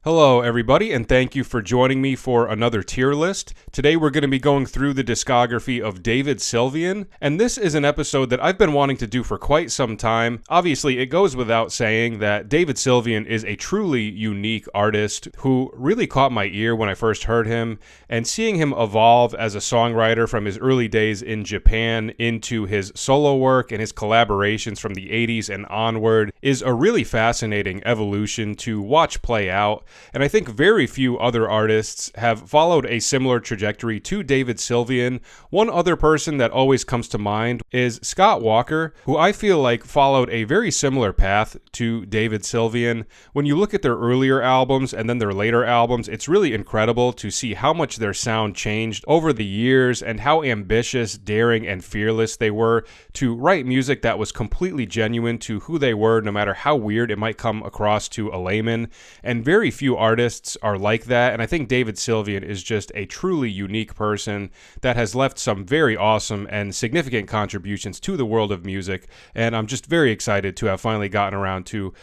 Hello everybody, and thank you for joining me for another tier list. Today we're going to be going through the discography of David Sylvian, and this is an episode that I've been wanting to do for quite some time. Obviously, it goes without saying that David Sylvian is a truly unique artist who really caught my ear when I first heard him, and seeing him evolve as a songwriter from his early days in Japan into his solo work and his collaborations from the 80s and onward is a really fascinating evolution to watch play out. And I think very few other artists have followed a similar trajectory to David Sylvian. One other person that always comes to mind is Scott Walker, who I feel like followed a very similar path to David Sylvian. When you look at their earlier albums and then their later albums, it's really incredible to see how much their sound changed over the years and how ambitious, daring, and fearless they were to write music that was completely genuine to who they were, no matter how weird it might come across to a layman. And very few artists are like that, and I think David Sylvian is just a truly unique person that has left some very awesome and significant contributions to the world of music, and I'm just very excited to have finally gotten around to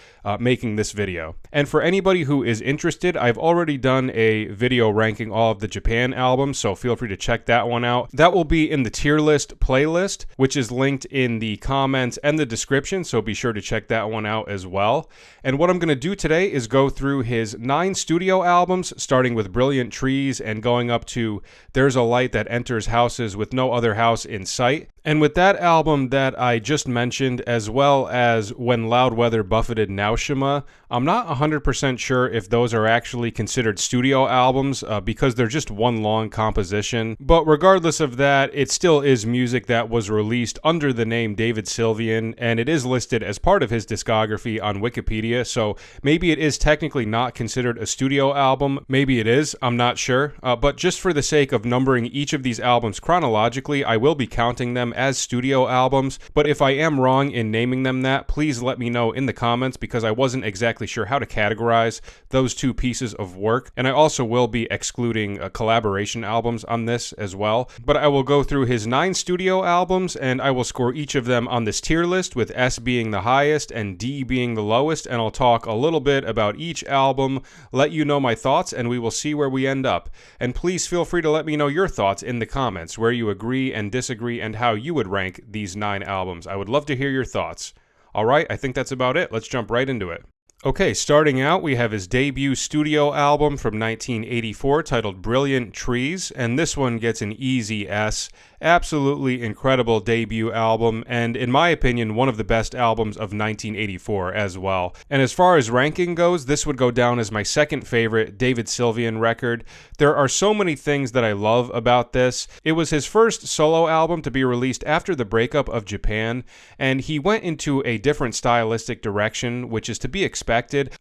making this video. And for anybody who is interested, I've already done a video ranking all of the Japan albums, so feel free to check that one out. That will be in the tier list playlist, which is linked in the comments and the description, so be sure to check that one out as well. And what I'm going to do today is go through his 9 studio albums, starting with Brilliant Trees and going up to There's a Light That Enters Houses with No Other House in Sight. And with that album that I just mentioned, as well as When Loud Weather Buffeted Naima, I'm not 100% sure if those are actually considered studio albums because they're just one long composition. But regardless of that, it still is music that was released under the name David Sylvian, and it is listed as part of his discography on Wikipedia, so maybe it is technically not considered a studio album. Maybe it is, I'm not sure. But just for the sake of numbering each of these albums chronologically, I will be counting them as studio albums, but if I am wrong in naming them that, please let me know in the comments because I wasn't exactly sure how to categorize those two pieces of work, and I also will be excluding collaboration albums on this as well. But I will go through his 9 studio albums and I will score each of them on this tier list, with S being the highest and D being the lowest, and I'll talk a little bit about each album, let you know my thoughts, and we will see where we end up. And please feel free to let me know your thoughts in the comments, where you agree and disagree and how you would rank these 9 albums. I would love to hear your thoughts. Alright, I think that's about it. Let's jump right into it. Okay, starting out, we have his debut studio album from 1984 titled Brilliant Trees, and this one gets an easy S. Absolutely incredible debut album, and in my opinion, one of the best albums of 1984 as well. And as far as ranking goes, this would go down as my second favorite David Sylvian record. There are so many things that I love about this. It was his first solo album to be released after the breakup of Japan, and he went into a different stylistic direction, which is to be expected.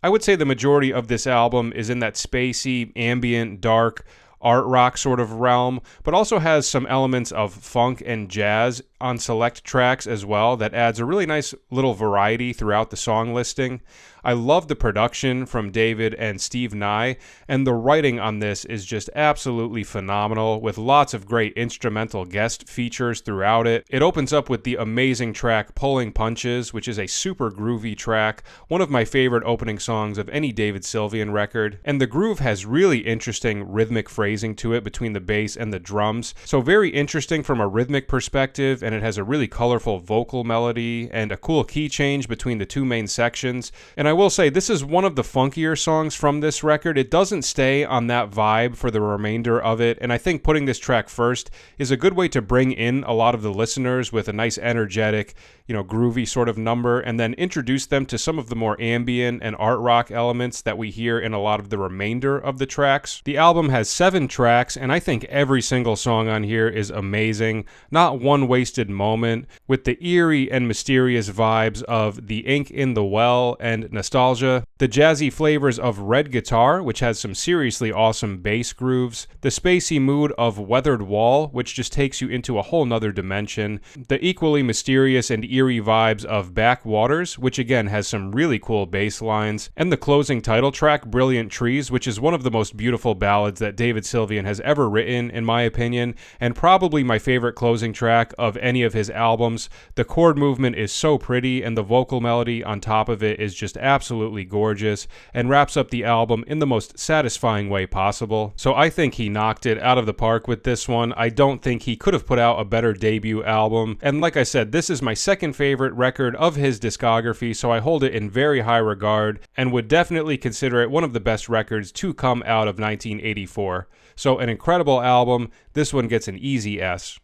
I would say the majority of this album is in that spacey, ambient, dark, art rock sort of realm, but also has some elements of funk and jazz on select tracks as well that adds a really nice little variety throughout the song listing. I love the production from David and Steve Nye, and the writing on this is just absolutely phenomenal, with lots of great instrumental guest features throughout it. It opens up with the amazing track Pulling Punches, which is a super groovy track, one of my favorite opening songs of any David Sylvian record, and the groove has really interesting rhythmic phrasing to it between the bass and the drums, so very interesting from a rhythmic perspective, and it has a really colorful vocal melody and a cool key change between the two main sections. And I will say this is one of the funkier songs from this record. It doesn't stay on that vibe for the remainder of it, and I think putting this track first is a good way to bring in a lot of the listeners with a nice energetic, groovy sort of number, and then introduce them to some of the more ambient and art rock elements that we hear in a lot of the remainder of the tracks. The album has 7 tracks, and I think every single song on here is amazing. Not one wasted moment, with the eerie and mysterious vibes of The Ink in the Well and Nostalgia, the jazzy flavors of Red Guitar, which has some seriously awesome bass grooves, the spacey mood of Weathered Wall, which just takes you into a whole nother dimension, the equally mysterious and eerie vibes of Backwaters, which again has some really cool bass lines, and the closing title track, Brilliant Trees, which is one of the most beautiful ballads that David Sylvian has ever written, in my opinion, and probably my favorite closing track of any of his albums. The chord movement is so pretty, and the vocal melody on top of it is just absolutely gorgeous. gorgeous and wraps up the album in the most satisfying way possible. So I think he knocked it out of the park with this one. I don't think he could have put out a better debut album. And like I said, this is my second favorite record of his discography, so I hold it in very high regard and would definitely consider it one of the best records to come out of 1984. So an incredible album. This one gets an easy S.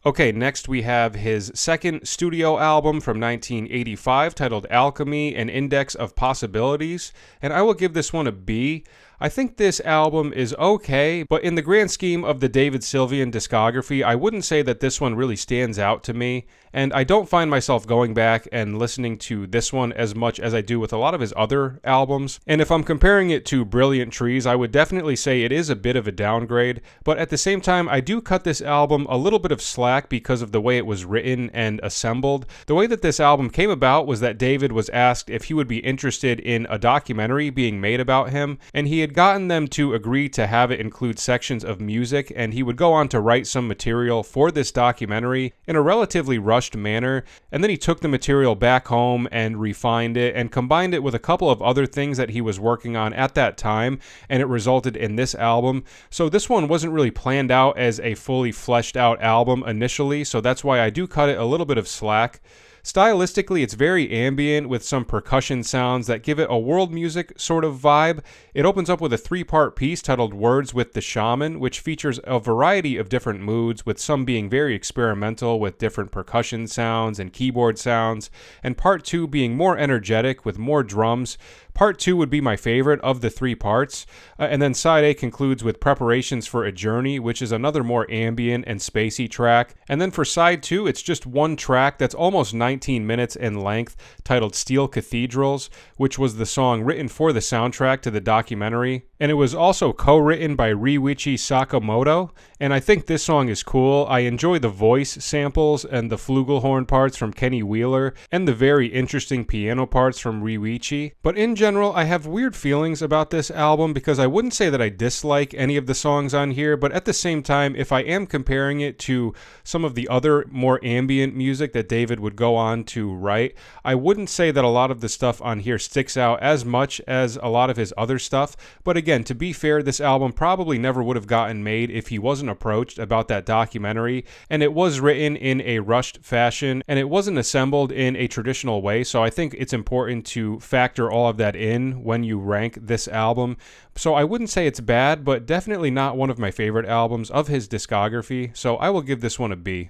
Okay, next we have his second studio album from 1985 titled Alchemy, An Index of Possibilities, and I will give this one a B. I think this album is okay, but in the grand scheme of the David Sylvian discography, I wouldn't say that this one really stands out to me, and I don't find myself going back and listening to this one as much as I do with a lot of his other albums. And if I'm comparing it to Brilliant Trees, I would definitely say it is a bit of a downgrade, but at the same time, I do cut this album a little bit of slack because of the way it was written and assembled. The way that this album came about was that David was asked if he would be interested in a documentary being made about him, and he had gotten them to agree to have it include sections of music, and he would go on to write some material for this documentary in a relatively rushed manner, and then he took the material back home and refined it and combined it with a couple of other things that he was working on at that time, and it resulted in this album. So this one wasn't really planned out as a fully fleshed out album initially, so that's why I do cut it a little bit of slack. Stylistically, it's very ambient with some percussion sounds that give it a world music sort of vibe. It opens up with a 3-part piece titled Words with the Shaman, which features a variety of different moods, with some being very experimental with different percussion sounds and keyboard sounds, and part 2 being more energetic with more drums. Part 2 would be my favorite of the 3 parts, and then side A concludes with Preparations for a Journey, which is another more ambient and spacey track. And then for side 2, it's just one track that's almost 19 minutes in length, titled Steel Cathedrals, which was the song written for the soundtrack to the documentary. And it was also co-written by Ryuichi Sakamoto, and I think this song is cool. I enjoy the voice samples and the flugelhorn parts from Kenny Wheeler, and the very interesting piano parts from Ryuichi. But in general, I have weird feelings about this album because I wouldn't say that I dislike any of the songs on here, but at the same time, if I am comparing it to some of the other more ambient music that David would go on to write, I wouldn't say that a lot of the stuff on here sticks out as much as a lot of his other stuff. But again, to be fair, this album probably never would have gotten made if he wasn't approached about that documentary, and it was written in a rushed fashion, and it wasn't assembled in a traditional way, so I think it's important to factor all of that in when you rank this album. So I wouldn't say it's bad, but definitely not one of my favorite albums of his discography, so I will give this one a B.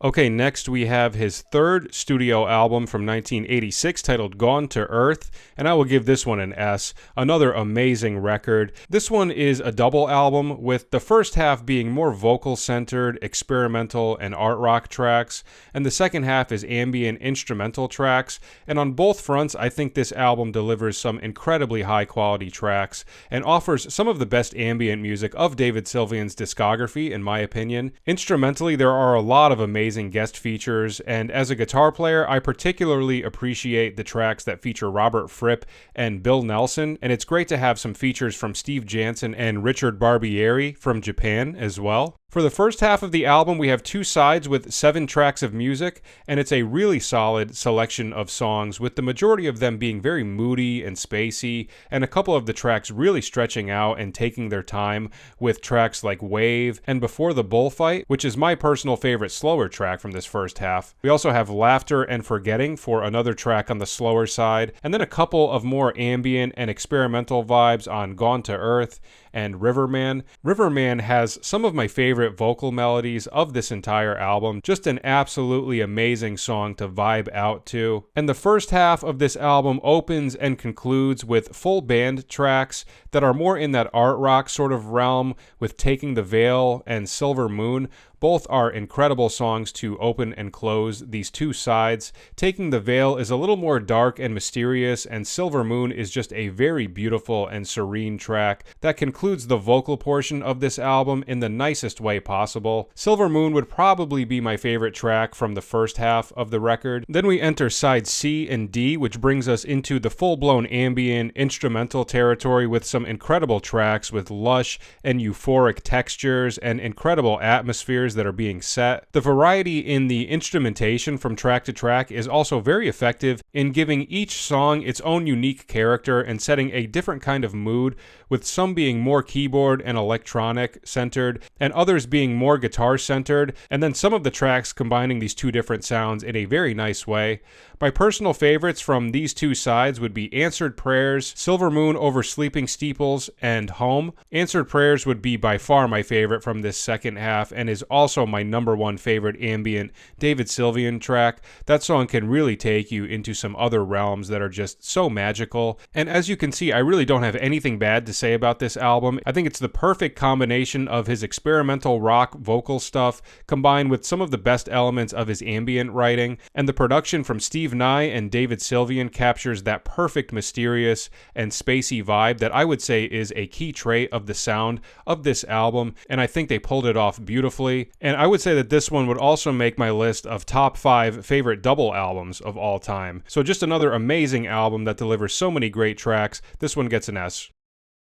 Okay, next we have his third studio album from 1986 titled Gone to Earth, and I will give this one an S. Another amazing record. This one is a double album, with the first half being more vocal-centered, experimental, and art rock tracks, and the second half is ambient instrumental tracks, and on both fronts I think this album delivers some incredibly high-quality tracks, and offers some of the best ambient music of David Sylvian's discography, in my opinion. Instrumentally, there are a lot of amazing guest features, and as a guitar player, I particularly appreciate the tracks that feature Robert Fripp and Bill Nelson, and it's great to have some features from Steve Jansen and Richard Barbieri from Japan as well. For the first half of the album, we have 2 sides with 7 tracks of music, and it's a really solid selection of songs, with the majority of them being very moody and spacey, and a couple of the tracks really stretching out and taking their time, with tracks like Wave and Before the Bullfight, which is my personal favorite slower track from this first half. We also have Laughter and Forgetting for another track on the slower side, and then a couple of more ambient and experimental vibes on Gone to Earth and Riverman. Riverman has some of my favorite vocal melodies of this entire album, just an absolutely amazing song to vibe out to. And the first half of this album opens and concludes with full band tracks that are more in that art rock sort of realm, with Taking the Veil and Silver Moon. Both are incredible songs to open and close these 2 sides. Taking the Veil is a little more dark and mysterious, and Silver Moon is just a very beautiful and serene track that concludes the vocal portion of this album in the nicest way possible. Silver Moon would probably be my favorite track from the first half of the record. Then we enter side C and D, which brings us into the full-blown ambient instrumental territory with some incredible tracks with lush and euphoric textures and incredible atmospheres atmospheres that are being set. The variety in the instrumentation from track to track is also very effective in giving each song its own unique character and setting a different kind of mood, with some being more keyboard and electronic centered and others being more guitar centered, and then some of the tracks combining these two different sounds in a very nice way. My personal favorites from these two sides would be Answered Prayers, Silver Moon Over Sleeping Steeples, and Home. Answered Prayers would be by far my favorite from this second half and is also my number one favorite ambient David Sylvian track. That song can really take you into some other realms that are just so magical. And as you can see, I really don't have anything bad to say about this album. I think it's the perfect combination of his experimental rock vocal stuff combined with some of the best elements of his ambient writing, and the production from Steve Nye and David Sylvian captures that perfect mysterious and spacey vibe that I would say is a key trait of the sound of this album, and I think they pulled it off beautifully. And I would say that this one would also make my list of top 5 favorite double albums of all time. So just another amazing album that delivers so many great tracks. This one gets an S.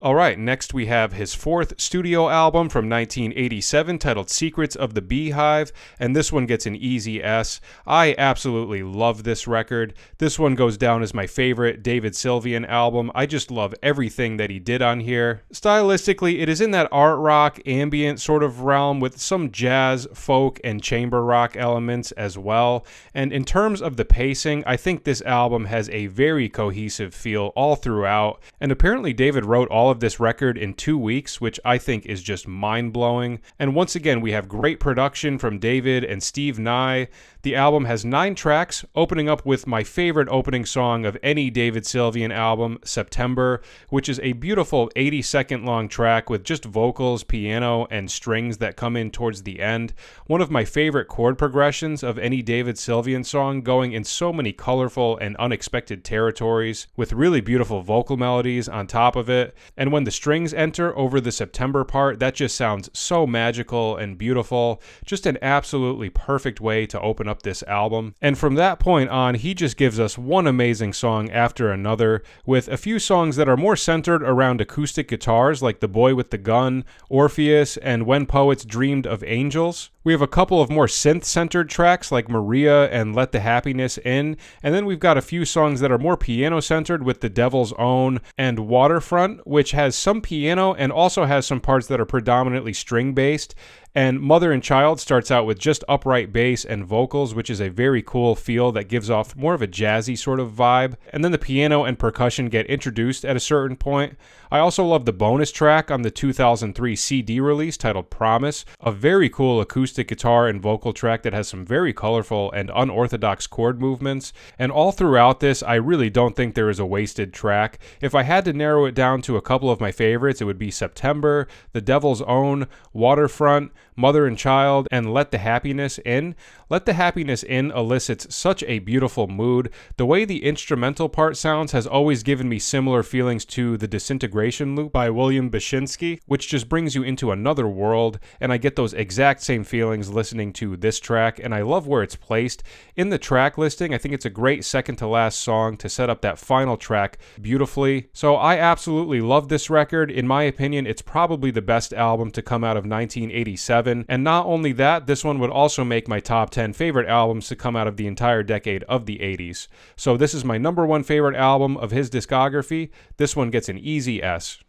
Alright, next we have his fourth studio album from 1987 titled Secrets of the Beehive, and this one gets an easy S. I absolutely love this record. This one goes down as my favorite David Sylvian album. I just love everything that he did on here. Stylistically, it is in that art rock, ambient sort of realm with some jazz, folk, and chamber rock elements as well. And in terms of the pacing, I think this album has a very cohesive feel all throughout, and apparently David wrote all of this record in 2 weeks, which I think is just mind-blowing. And once again, we have great production from David and Steve Nye. The album has 9 tracks, opening up with my favorite opening song of any David Sylvian album, September, which is a beautiful 80-second long track with just vocals, piano, and strings that come in towards the end. One of my favorite chord progressions of any David Sylvian song, going in so many colorful and unexpected territories, with really beautiful vocal melodies on top of it. And when the strings enter over the September part, that just sounds so magical and beautiful. Just an absolutely perfect way to open up this album. And from that point on, he just gives us one amazing song after another, with a few songs that are more centered around acoustic guitars, like The Boy with the Gun, Orpheus, and When Poets Dreamed of Angels. We have a couple of more synth-centered tracks like Maria and Let the Happiness In, and then we've got a few songs that are more piano-centered with The Devil's Own and Waterfront, which has some piano and also has some parts that are predominantly string-based. And Mother and Child starts out with just upright bass and vocals, which is a very cool feel that gives off more of a jazzy sort of vibe. And then the piano and percussion get introduced at a certain point. I also love the bonus track on the 2003 CD release titled Promise, a very cool acoustic guitar and vocal track that has some very colorful and unorthodox chord movements. And all throughout this, I really don't think there is a wasted track. If I had to narrow it down to a couple of my favorites, it would be September, The Devil's Own, Waterfront, Mother and Child, and Let the Happiness In. Let the Happiness In elicits such a beautiful mood. The way the instrumental part sounds has always given me similar feelings to The Disintegration Loop by William Bashinsky, which just brings you into another world, and I get those exact same feelings listening to this track, and I love where it's placed. In the track listing, I think it's a great second to last song to set up that final track beautifully. So I absolutely love this record. In my opinion, it's probably the best album to come out of 1987. And not only that, this one would also make my top 10 favorite albums to come out of the entire decade of the 80s. So this is my number one favorite album of his discography. This one gets an easy S.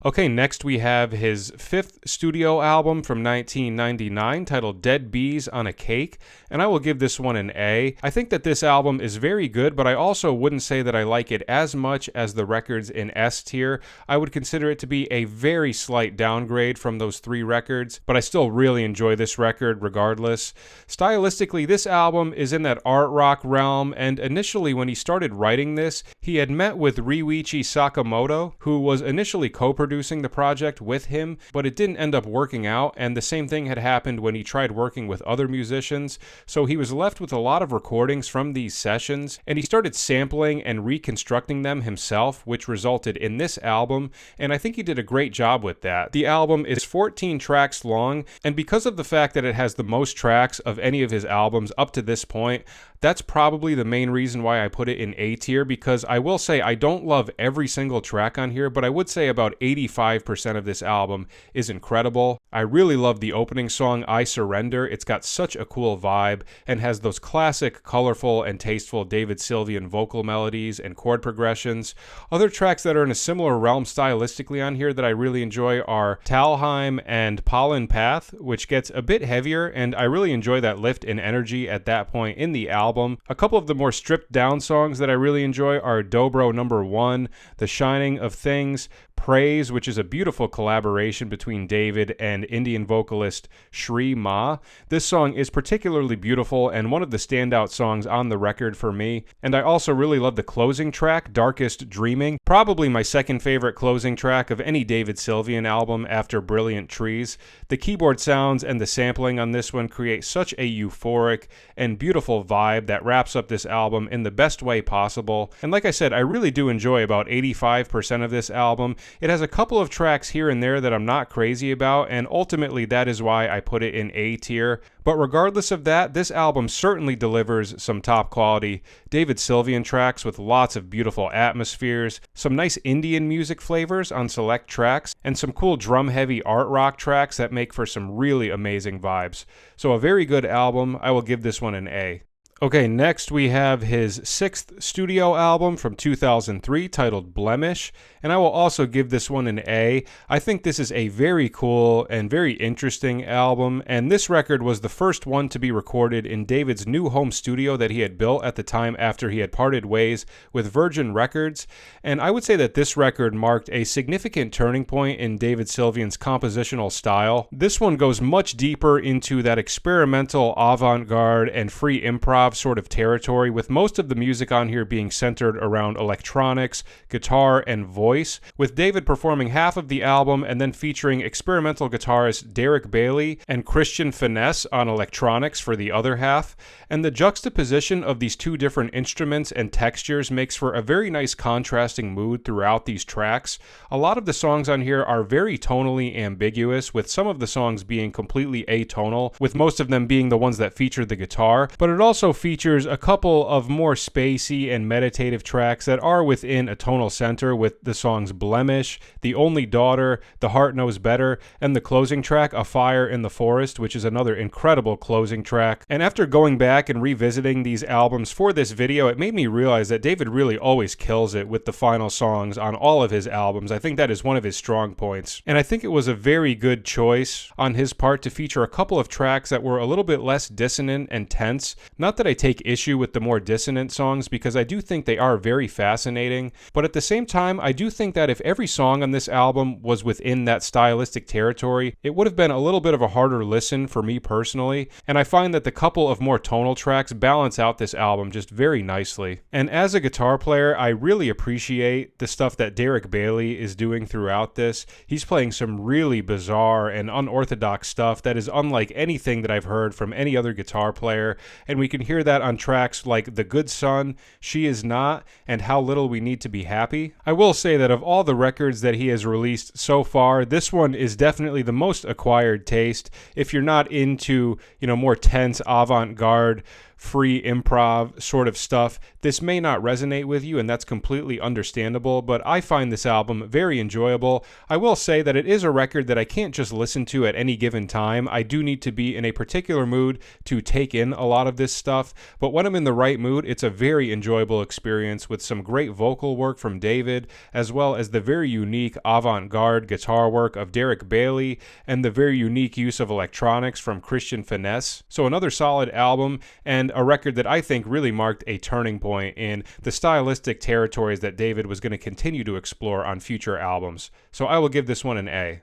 Okay, next we have his fifth studio album from 1999 titled Dead Bees on a Cake, and I will give this one an A. I think that this album is very good, but I also wouldn't say that I like it as much as the records in S tier. I would consider it to be a very slight downgrade from those 3 records, but I still really enjoy this record regardless. Stylistically, this album is in that art rock realm, and initially when he started writing this, he had met with Ryuichi Sakamoto, who was initially co-producing the project with him, but it didn't end up working out, and the same thing had happened when he tried working with other musicians, so he was left with a lot of recordings from these sessions, and he started sampling and reconstructing them himself, which resulted in this album, and I think he did a great job with that. The album is 14 tracks long, and because of the fact that it has the most tracks of any of his albums up to this point, that's probably the main reason why I put it in A tier, because I will say I don't love every single track on here, but I would say about 80% 85% of this album is incredible. I really love the opening song, I Surrender. It's got such a cool vibe and has those classic, colorful, and tasteful David Sylvian vocal melodies and chord progressions. Other tracks that are in a similar realm stylistically on here that I really enjoy are Talheim and Pollen Path, which gets a bit heavier, and I really enjoy that lift in energy at that point in the album. A couple of the more stripped down songs that I really enjoy are Dobro Number 1, The Shining of Things, Praise, which is a beautiful collaboration between David and Indian vocalist Shri Ma. This song is particularly beautiful and one of the standout songs on the record for me. And I also really love the closing track, Darkest Dreaming, probably my second favorite closing track of any David Sylvian album after Brilliant Trees. The keyboard sounds and the sampling on this one create such a euphoric and beautiful vibe that wraps up this album in the best way possible. And like I said, I really do enjoy about 85% of this album. It has a couple of tracks here and there that I'm not crazy about, and ultimately that is why I put it in A tier. But regardless of that, this album certainly delivers some top quality David Sylvian tracks with lots of beautiful atmospheres, some nice Indian music flavors on select tracks, and some cool drum-heavy art rock tracks that make for some really amazing vibes. So a very good album. I will give this one an A. Okay, next we have his 6th studio album from 2003 titled Blemish, and I will also give this one an A. I think this is a very cool and very interesting album, and this record was the first one to be recorded in David's new home studio that he had built at the time after he had parted ways with Virgin Records, and I would say that this record marked a significant turning point in David Sylvian's compositional style. This one goes much deeper into that experimental avant-garde and free improv sort of territory, with most of the music on here being centered around electronics, guitar, and voice, with David performing half of the album and then featuring experimental guitarist Derek Bailey and Christian Finesse on electronics for the other half. And the juxtaposition of these two different instruments and textures makes for a very nice contrasting mood throughout these tracks. A lot of the songs on here are very tonally ambiguous, with some of the songs being completely atonal, with most of them being the ones that feature the guitar, but it also features a couple of more spacey and meditative tracks that are within a tonal center, with the songs Blemish, The Only Daughter, The Heart Knows Better, and the closing track, A Fire in the Forest, which is another incredible closing track. And after going back and revisiting these albums for this video, it made me realize that David really always kills it with the final songs on all of his albums. I think that is one of his strong points. And I think it was a very good choice on his part to feature a couple of tracks that were a little bit less dissonant and tense. Not that I take issue with the more dissonant songs, because I do think they are very fascinating, but at the same time, I do think that if every song on this album was within that stylistic territory, it would have been a little bit of a harder listen for me personally, and I find that the couple of more tonal tracks balance out this album just very nicely. And as a guitar player, I really appreciate the stuff that Derek Bailey is doing throughout this. He's playing some really bizarre and unorthodox stuff that is unlike anything that I've heard from any other guitar player, and we can hear that on tracks like The Good Son, She Is Not, and How Little We Need to Be Happy. I will say that of all the records that he has released so far, this one is definitely the most acquired taste. If you're not into, more tense avant-garde free improv sort of stuff, this may not resonate with you, and that's completely understandable, but I find this album very enjoyable. I will say that it is a record that I can't just listen to at any given time. I do need to be in a particular mood to take in a lot of this stuff, but when I'm in the right mood, it's a very enjoyable experience with some great vocal work from David, as well as the very unique avant-garde guitar work of Derek Bailey and the very unique use of electronics from Christian Finesse. So another solid album, and a record that I think really marked a turning point in the stylistic territories that David was going to continue to explore on future albums. So I will give this one an A.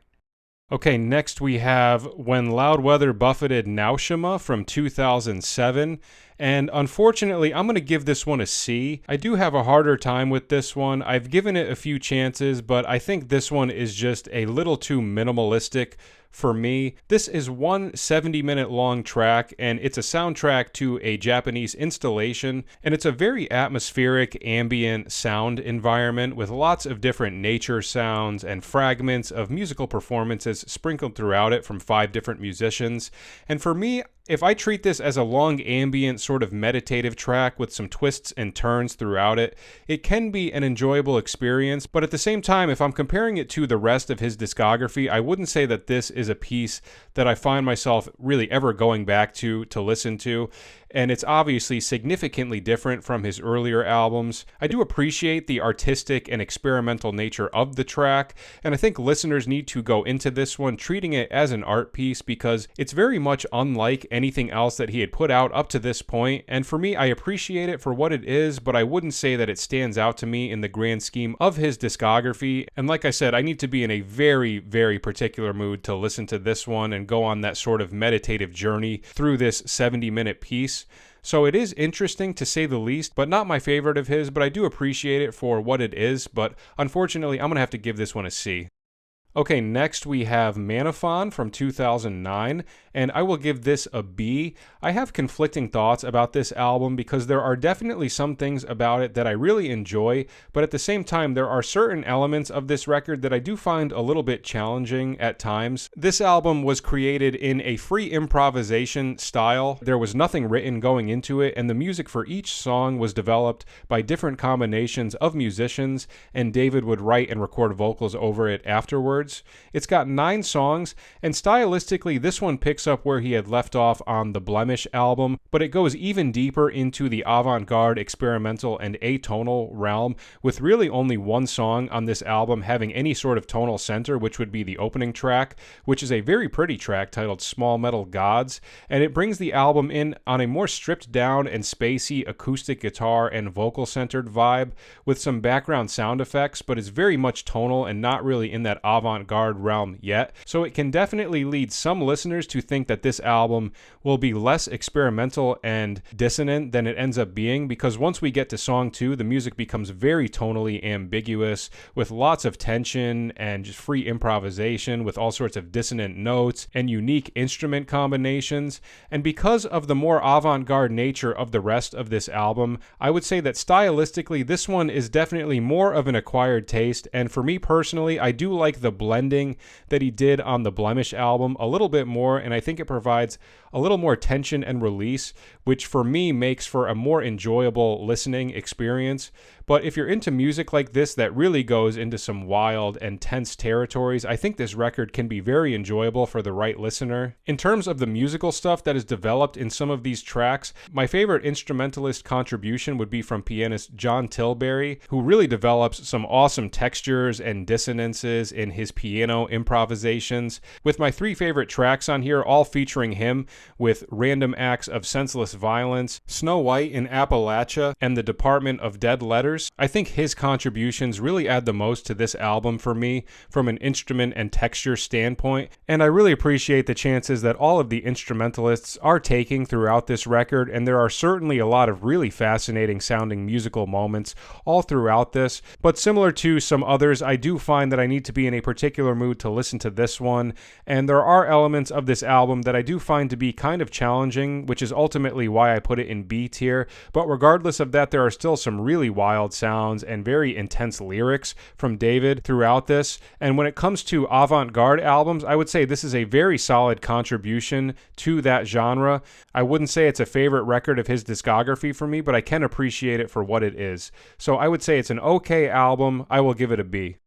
Okay, next we have When Loud Weather Buffeted Naima from 2007. And unfortunately, I'm going to give this one a C. I do have a harder time with this one. I've given it a few chances, but I think this one is just a little too minimalistic for me. This is one 70-minute long track, and it's a soundtrack to a Japanese installation, and it's a very atmospheric ambient sound environment with lots of different nature sounds and fragments of musical performances sprinkled throughout it from 5 different musicians. And for me, If I treat this as a long ambient sort of meditative track with some twists and turns throughout it, it can be an enjoyable experience, but at the same time, if I'm comparing it to the rest of his discography, I wouldn't say that this is a piece that I find myself really ever going back to listen to. And it's obviously significantly different from his earlier albums. I do appreciate the artistic and experimental nature of the track, and I think listeners need to go into this one treating it as an art piece because it's very much unlike anything else that he had put out up to this point, and for me, I appreciate it for what it is, but I wouldn't say that it stands out to me in the grand scheme of his discography, and like I said, I need to be in a very, very particular mood to listen to this one and go on that sort of meditative journey through this 70-minute piece. So it is interesting to say the least, but not my favorite of his, but I do appreciate it for what it is, but unfortunately I'm going to have to give this one a C. Okay, next we have Manaon from 2009, and I will give this a B. I have conflicting thoughts about this album because there are definitely some things about it that I really enjoy, but at the same time there are certain elements of this record that I do find a little bit challenging at times. This album was created in a free improvisation style. There was nothing written going into it, and the music for each song was developed by different combinations of musicians, and David would write and record vocals over it afterwards. It's got 9 songs, and stylistically this one picks up where he had left off on the Blemish album, but it goes even deeper into the avant-garde, experimental, and atonal realm, with really only one song on this album having any sort of tonal center, which would be the opening track, which is a very pretty track titled Small Metal Gods, and it brings the album in on a more stripped down and spacey acoustic guitar and vocal-centered vibe with some background sound effects, but is very much tonal and not really in that avant-garde realm yet, so it can definitely lead some listeners to think that this album will be less experimental and dissonant than it ends up being, because once we get to song 2, the music becomes very tonally ambiguous with lots of tension and just free improvisation with all sorts of dissonant notes and unique instrument combinations, and because of the more avant-garde nature of the rest of this album, I would say that stylistically this one is definitely more of an acquired taste, and for me personally, I do like the blending that he did on the Blemish album a little bit more, and I think it provides a little more tension and release, which for me makes for a more enjoyable listening experience. But if you're into music like this that really goes into some wild and tense territories, I think this record can be very enjoyable for the right listener. In terms of the musical stuff that is developed in some of these tracks, my favorite instrumentalist contribution would be from pianist John Tilbury, who really develops some awesome textures and dissonances in his piano improvisations, with my 3 favorite tracks on here all featuring him, with Random Acts of Senseless Violence, Snow White in Appalachia, and The Department of Dead Letters. I think his contributions really add the most to this album for me from an instrument and texture standpoint, and I really appreciate the chances that all of the instrumentalists are taking throughout this record, and there are certainly a lot of really fascinating sounding musical moments all throughout this, but similar to some others, I do find that I need to be in a particular mood to listen to this one, and there are elements of this album that I do find to be kind of challenging, which is ultimately why I put it in B tier, but regardless of that, there are still some really wild sounds and very intense lyrics from David throughout this, and when it comes to avant-garde albums, I would say this is a very solid contribution to that genre. I wouldn't say it's a favorite record of his discography for me, but I can appreciate it for what it is. So I would say it's an okay album. I will give it a B.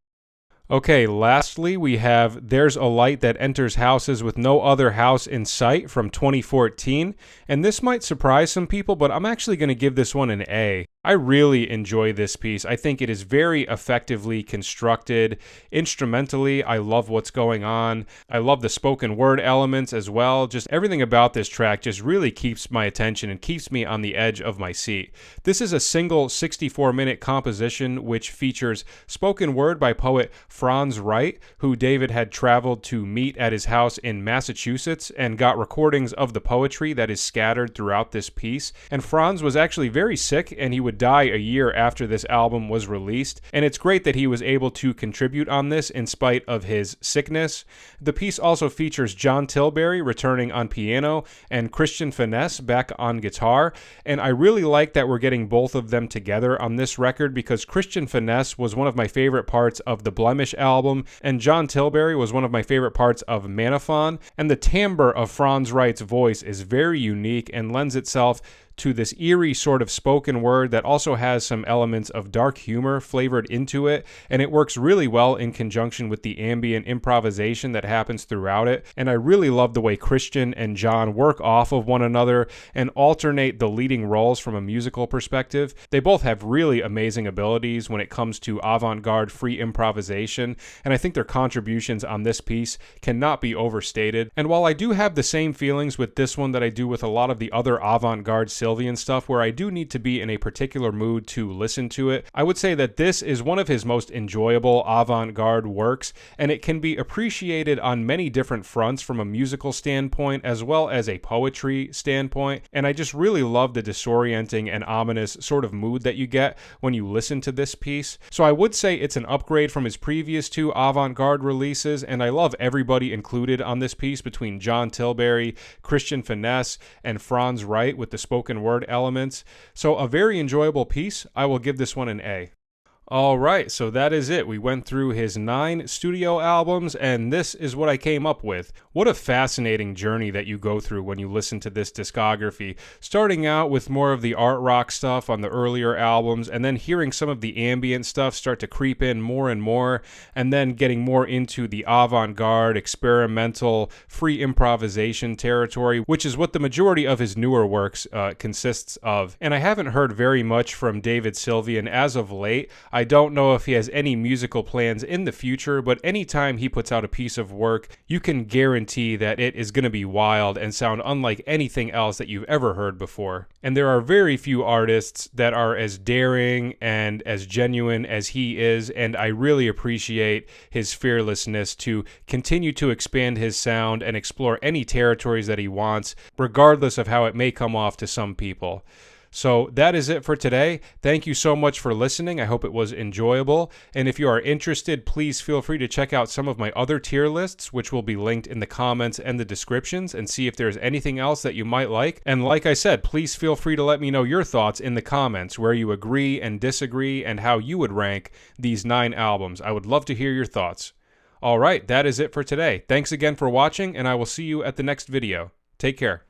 Okay, lastly, we have There's a Light That Enters Houses with No Other House in Sight from 2014, and this might surprise some people, but I'm actually going to give this one an A. I really enjoy this piece. I think it is very effectively constructed. Instrumentally, I love what's going on. I love the spoken word elements as well. Just everything about this track just really keeps my attention and keeps me on the edge of my seat. This is a single 64-minute composition which features spoken word by poet Franz Wright, who David had traveled to meet at his house in Massachusetts and got recordings of the poetry that is scattered throughout this piece. And Franz was actually very sick, and he would die a year after this album was released, and it's great that he was able to contribute on this in spite of his sickness. The piece also features John Tilbury returning on piano and Christian Finesse back on guitar, and I really like that we're getting both of them together on this record because Christian Finesse was one of my favorite parts of the Blemish Blemish album, and John Tilbury was one of my favorite parts of Manaon, and the timbre of Franz Wright's voice is very unique and lends itself to this eerie sort of spoken word that also has some elements of dark humor flavored into it, and it works really well in conjunction with the ambient improvisation that happens throughout it. And I really love the way Christian and John work off of one another and alternate the leading roles from a musical perspective. They both have really amazing abilities when it comes to avant-garde free improvisation, and I think their contributions on this piece cannot be overstated. And while I do have the same feelings with this one that I do with a lot of the other avant-garde Sylvian stuff, where I do need to be in a particular mood to listen to it, I would say that this is one of his most enjoyable avant-garde works, and it can be appreciated on many different fronts from a musical standpoint as well as a poetry standpoint. And I just really love the disorienting and ominous sort of mood that you get when you listen to this piece. So I would say it's an upgrade from his previous two avant-garde releases, and I love everybody included on this piece between John Tilbury, Christian Finesse, and Franz Wright with the spoken word elements. So a very enjoyable piece. I will give this one an A. Alright, so that is it. We went through his 9 studio albums, and this is what I came up with. What a fascinating journey that you go through when you listen to this discography. Starting out with more of the art rock stuff on the earlier albums, and then hearing some of the ambient stuff start to creep in more and more, and then getting more into the avant-garde, experimental, free improvisation territory, which is what the majority of his newer works consists of. And I haven't heard very much from David Sylvian as of late. I don't know if he has any musical plans in the future, but anytime he puts out a piece of work, you can guarantee that it is going to be wild and sound unlike anything else that you've ever heard before. And there are very few artists that are as daring and as genuine as he is, and I really appreciate his fearlessness to continue to expand his sound and explore any territories that he wants, regardless of how it may come off to some people. So that is it for today. Thank you so much for listening. I hope it was enjoyable. And if you are interested, please feel free to check out some of my other tier lists, which will be linked in the comments and the descriptions, and see if there's anything else that you might like. And like I said, please feel free to let me know your thoughts in the comments, where you agree and disagree and how you would rank these 9 albums. I would love to hear your thoughts. All right, that is it for today. Thanks again for watching, and I will see you at the next video. Take care.